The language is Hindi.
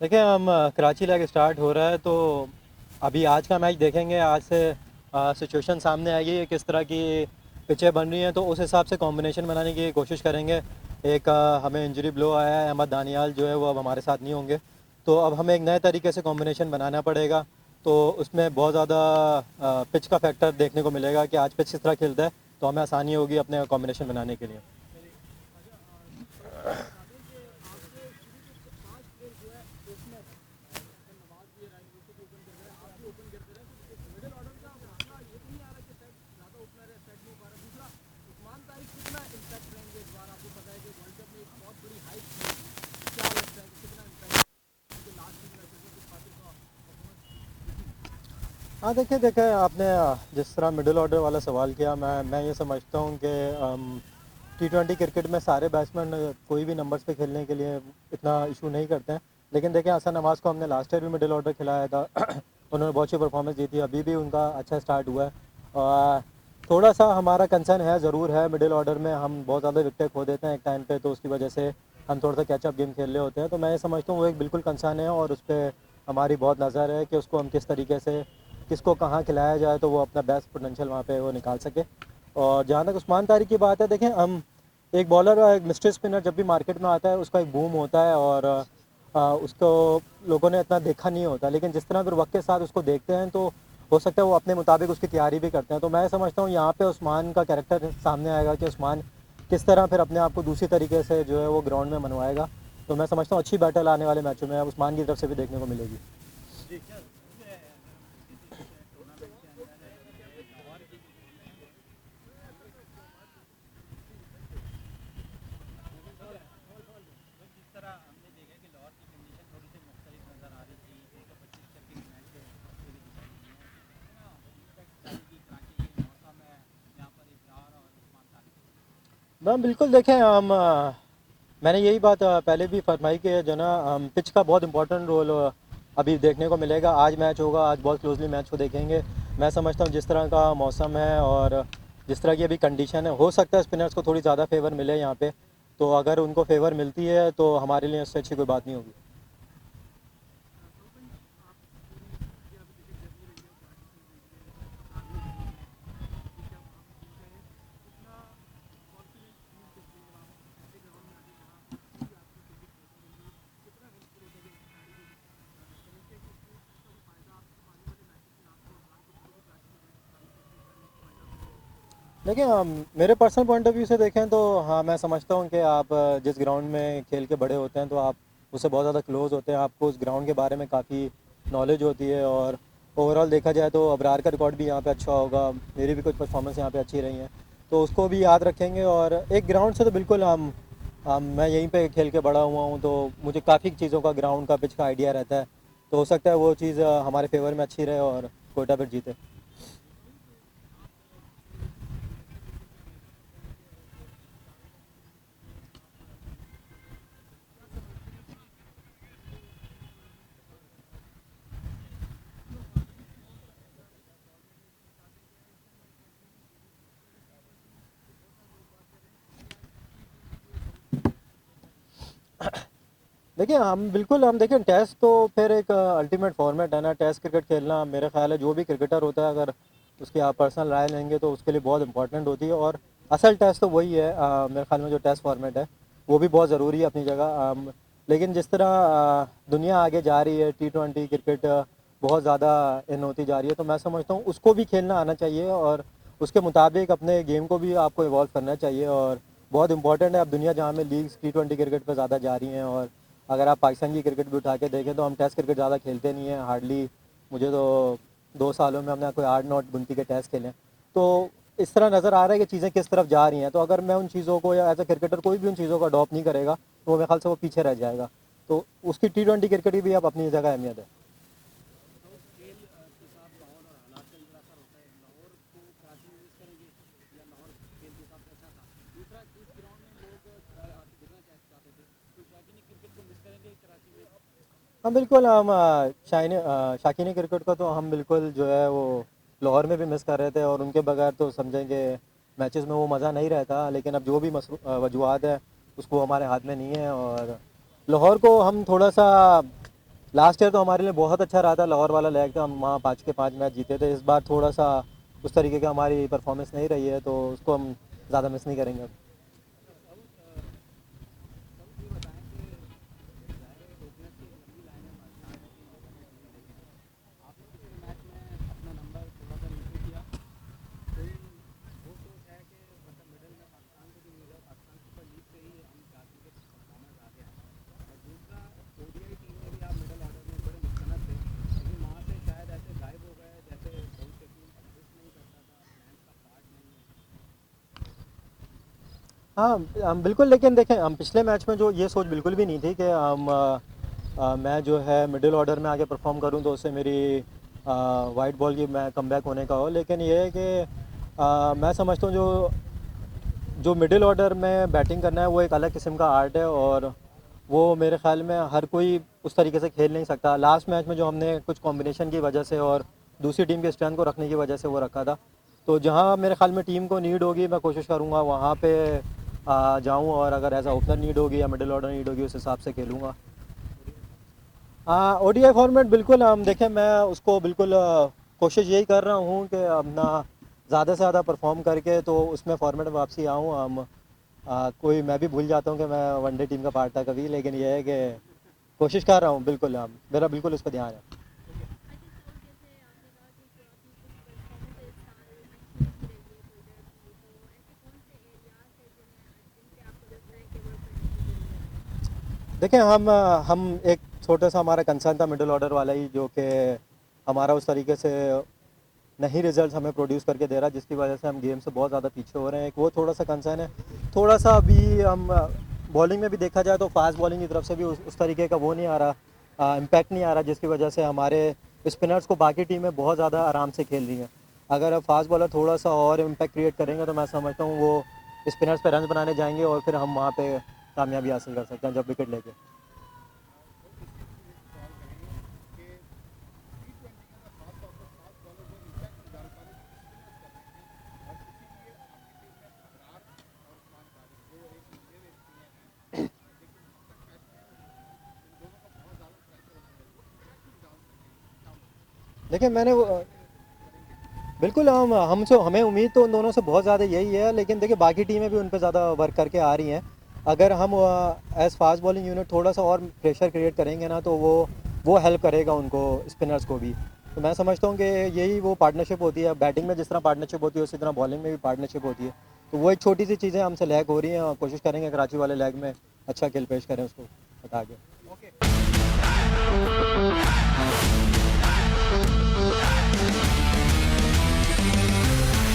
देखिए हम कराची लेग स्टार्ट हो रहा है तो अभी आज का मैच देखेंगे। आज से सिचुएशन सामने आएगी किस तरह की पिचें बन रही हैं, तो उस हिसाब से कॉम्बिनेशन बनाने की कोशिश करेंगे। एक हमें इंजरी ब्लो आया है, अहमद दानियाल जो है वो अब हमारे साथ नहीं होंगे, तो अब हमें एक नए तरीके से कॉम्बिनेशन बनाना पड़ेगा। तो उसमें बहुत ज़्यादा पिच का फैक्टर देखने को मिलेगा कि आज पिच किस तरह खेलता है, तो हमें आसानी होगी अपने कॉम्बिनेशन बनाने के लिए। हाँ, देखिए देखिए आपने जिस तरह मिडिल ऑर्डर वाला सवाल किया, मैं ये समझता हूँ कि T20 क्रिकेट में सारे बैट्समैन कोई भी नंबर्स पे खेलने के लिए इतना इशू नहीं करते हैं। लेकिन देखिए हसन नवाज़ को हमने लास्ट ईयर भी मिडिल ऑर्डर खिलाया था उन्होंने बहुत अच्छी परफॉर्मेंस दी थी, अभी भी उनका अच्छा स्टार्ट हुआ है। और थोड़ा सा हमारा कंसर्न है, ज़रूर है, मिडिल ऑर्डर में हम बहुत ज़्यादा विकेट खो देते हैं एक टाइम पे, तो उसकी वजह से हम थोड़ा सा कैचअप गेम खेल रहे होते हैं। तो मैं ये समझता हूँ वो एक बिल्कुल कंसर्न है और उस पर हमारी बहुत नज़र है कि उसको हम किस तरीके से किसको कहाँ खिलाया जाए तो वो अपना बेस्ट पोटेंशियल वहाँ पे वो निकाल सके। और जहाँ तक उस्मान तारिक की बात है, देखें हम एक बॉलर एक मिस्ट्री स्पिनर जब भी मार्केट में आता है उसका एक बूम होता है और उसको लोगों ने इतना देखा नहीं होता, लेकिन जिस तरह फिर वक्त के साथ उसको देखते हैं तो हो सकता है वो अपने मुताबिक उसकी तैयारी भी करते हैं। तो मैं समझता हूँ यहाँ पे उस्मान का कैरेक्टर सामने आएगा कि उस्मान किस तरह फिर अपने आप को दूसरी तरीके से जो है वो ग्राउंड में मनवाएगा। तो मैं समझता हूँ अच्छी बैटल आने वाले मैचों में उस्मान की तरफ से भी देखने को मिलेगी। मैम बिल्कुल, देखें हम मैंने यही बात पहले भी फरमाई कि जो ना पिच का बहुत इंपॉर्टेंट रोल अभी देखने को मिलेगा। आज मैच होगा, आज बहुत क्लोजली मैच को देखेंगे। मैं समझता हूँ जिस तरह का मौसम है और जिस तरह की अभी कंडीशन है, हो सकता है स्पिनर्स को थोड़ी ज़्यादा फेवर मिले यहाँ पे। तो अगर उनको फेवर मिलती है तो हमारे लिए उससे अच्छी कोई बात नहीं होगी। देखिए मेरे पर्सनल पॉइंट ऑफ व्यू से देखें तो हाँ, मैं समझता हूँ कि आप जिस ग्राउंड में खेल के बड़े होते हैं तो आप उससे बहुत ज़्यादा क्लोज होते हैं, आपको उस ग्राउंड के बारे में काफ़ी नॉलेज होती है। और ओवरऑल देखा जाए तो अबरार का रिकॉर्ड भी यहाँ पे अच्छा होगा, मेरी भी कुछ परफॉर्मेंस यहाँ पे अच्छी रही हैं, तो उसको भी याद रखेंगे। और एक ग्राउंड से तो बिल्कुल हम मैं यहीं पे खेल के बड़ा हुआ हूँ, तो मुझे काफ़ी चीज़ों का ग्राउंड का पिच का आइडिया रहता है। तो हो सकता है वो चीज़ हमारे फेवर में अच्छी रहे और कोयटा फिर जीते। देखिए हम बिल्कुल हम देखें टेस्ट तो फिर एक अल्टीमेट फॉर्मेट है ना, टेस्ट क्रिकेट खेलना मेरे ख्याल है जो भी क्रिकेटर होता है अगर उसकी आप पर्सनल राय लेंगे तो उसके लिए बहुत इंपॉर्टेंट होती है। और असल टेस्ट तो वही है, मेरे ख्याल में जो टेस्ट फॉर्मेट है वो भी बहुत ज़रूरी है अपनी जगह। लेकिन जिस तरह दुनिया आगे जा रही है, T20 क्रिकेट बहुत ज़्यादा इन होती जा रही है, तो मैं समझता हूँ उसको भी खेलना आना चाहिए और उसके मुताबिक अपने गेम को भी आपको इवॉल्व करना चाहिए। और बहुत इंपॉर्टेंट है अब दुनिया जहाँ में लीग्स T20 क्रिकेट पर ज़्यादा जा रही हैं। और अगर आप पाकिस्तान की क्रिकेट भी उठा के देखें तो हम टेस्ट क्रिकेट ज़्यादा खेलते नहीं हैं हार्डली। मुझे तो 2 सालों में हमने कोई 8-9 गिनती के टेस्ट खेले हैं। तो इस तरह नज़र आ रहा है कि चीज़ें किस तरफ जा रही हैं, तो अगर मैं उन चीज़ों को या एज ए क्रिकेटर कोई भी उन चीज़ों को अडॉप्ट नहीं करेगा तो वो मेरे ख्याल से वो पीछे रह जाएगा। तो उसकी T20 क्रिकेट की भी अब अपनी जगह अहमियत है। हाँ बिल्कुल, हम शाकीनी क्रिकेट को तो हम बिल्कुल जो है वो लाहौर में भी मिस कर रहे थे और उनके बगैर तो समझेंगे मैचेस में वो मज़ा नहीं रहता। लेकिन अब जो भी वजूहत है उसको हमारे हाथ में नहीं है और लाहौर को हम थोड़ा सा लास्ट ईयर तो हमारे लिए बहुत अच्छा रहा था, लाहौर वाला लैग था, हम वहाँ 5 के 5 मैच जीते थे। इस बार थोड़ा सा उस तरीके की हमारी परफॉर्मेंस नहीं रही है, तो उसको हम ज़्यादा मिस नहीं करेंगे अब। हाँ, हम बिल्कुल, लेकिन देखें, हम पिछले मैच में जो ये सोच बिल्कुल भी नहीं थी कि मैं जो है मिडिल ऑर्डर में आके परफॉर्म करूं तो उससे मेरी वाइट बॉल की मैं कमबैक होने का हो। लेकिन ये है कि मैं समझता हूँ जो जो मिडिल ऑर्डर में बैटिंग करना है वो एक अलग किस्म का आर्ट है, और वो मेरे ख़्याल में हर कोई उस तरीके से खेल नहीं सकता। लास्ट मैच में जो हमने कुछ कॉम्बिनेशन की वजह से और दूसरी टीम के स्ट्रेंथ को रखने की वजह से वो रखा था, तो जहाँ मेरे ख्याल में टीम को नीड होगी मैं कोशिश करूँगा वहाँ पे जाऊँ, और अगर एज आ ओपनर नीड होगी या मिडिल ऑर्डर नीड होगी उस हिसाब से खेलूँगा। हाँ, ओडीआई फॉर्मेट बिल्कुल, हम देखें, मैं उसको बिल्कुल कोशिश यही कर रहा हूँ कि अपना ज़्यादा से ज़्यादा परफॉर्म करके तो उसमें फॉर्मेट में वापसी आऊँ। हम कोई, मैं भी भूल जाता हूँ कि मैं वनडे टीम का पार्ट था कभी, लेकिन यह है कि कोशिश कर रहा हूँ बिल्कुल। मेरा बिल्कुल उस पर ध्यान है। देखिए, हम एक छोटा सा हमारा कंसर्न था मिडिल ऑर्डर वाला ही, जो कि हमारा उस तरीके से नहीं रिजल्ट हमें प्रोड्यूस करके दे रहा, जिसकी वजह से हम गेम से बहुत ज़्यादा पीछे हो रहे हैं। एक वो थोड़ा सा कंसर्न है। थोड़ा सा अभी हम बॉलिंग में भी देखा जाए तो फास्ट बॉलिंग की तरफ से भी उस तरीके का वो नहीं आ रहा, इम्पैक्ट नहीं आ रहा, जिसकी वजह से हमारे स्पिनर्स को बाकी टीमें बहुत ज़्यादा आराम से खेल रही हैं। अगर अब फास्ट बॉलर थोड़ा सा और इम्पैक्ट क्रिएट करेंगे तो मैं समझता हूँ वो स्पिनर्स पे रन बनाने जाएंगे, और फिर हम वहाँ पे कामयाबी हासिल कर सकते हैं जब विकेट लेके। देखिए, बिल्कुल, हमें उम्मीद तो उन दोनों से बहुत ज़्यादा यही है, लेकिन देखिए बाकी टीमें भी उन पे ज़्यादा वर्क करके आ रही हैं। अगर हम एज़ फास्ट बॉलिंग यूनिट थोड़ा सा और प्रेशर क्रिएट करेंगे ना, तो वो हेल्प करेगा उनको, स्पिनर्स को भी। तो मैं समझता हूँ कि यही वो पार्टनरशिप होती है, बैटिंग में जिस तरह पार्टनरशिप होती है उसी तरह बॉलिंग में भी पार्टनरशिप होती है। तो वो एक छोटी सी चीज़ें हमसे लैग हो रही हैं, और कोशिश करेंगे कराची वाले लैग में अच्छा खेल पेश करें उसको हटा के।